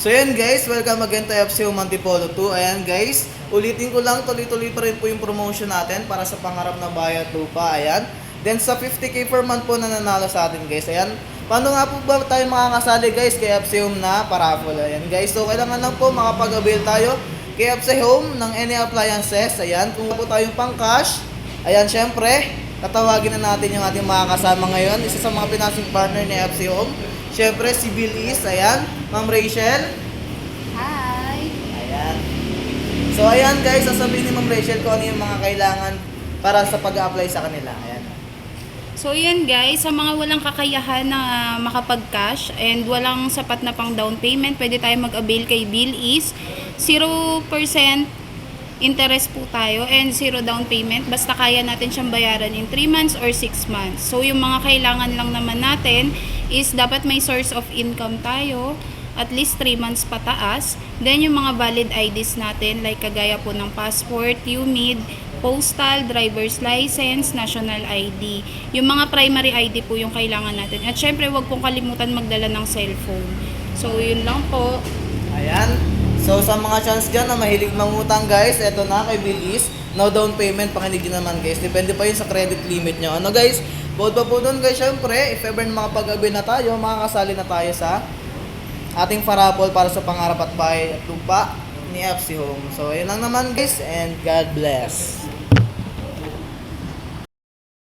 So ayan guys, welcome again to FC Antipolo 2. Ayan guys, ulitin ko lang, tuloy-tuloy pa rin po yung promotion natin para sa pangarap na bahay at lupa. Ayan. Then sa 50k per month po na nanalo sa atin guys. Ayan. Paano nga po ba tayo makakasali guys kay FC Home na paraffle? Ayan guys, so kailangan lang po makapag-avail tayo kay FC Home ng any appliances. Ayan, kung po tayong pang cash. Ayan, syempre, tatawagin na natin yung ating mga kasama ngayon. Isa sa mga pinasing partner ni FC Home. Syempre, si Bill Is, ayan. Ma'am Rachel. Hi! Ayan. So, ayan guys, sasabihin ni Ma'am Rachel kung ano yung mga kailangan para sa pag-apply sa kanila. Ayan. So yan guys, sa mga walang kakayahan na makapag-cash and walang sapat na pang down payment, pwede tayo mag-avail kay Bill Is. 0% interest po tayo and 0 down payment. Basta kaya natin siyang bayaran in 3 months or 6 months. So yung mga kailangan lang naman natin is dapat may source of income tayo, at least 3 months pataas. Then yung mga valid IDs natin, like kagaya po ng passport, UMID, postal, driver's license, national ID. Yung mga primary ID po yung kailangan natin. At syempre, wag pong kalimutan magdala ng cellphone. So yun lang po. Ayan. So, sa mga chance dyan na mahilig mangutang guys, eto na kay Bilis. No down payment, pakinig nyo naman guys. Depende pa yun sa credit limit nyo. Ano guys? Bawad pa po doon guys, syempre, if ever makapag-avail na tayo, makakasali na tayo sa ating parapol para sa pangarap at bahay at lupa ni FC Home. So, yun lang naman guys, and God bless.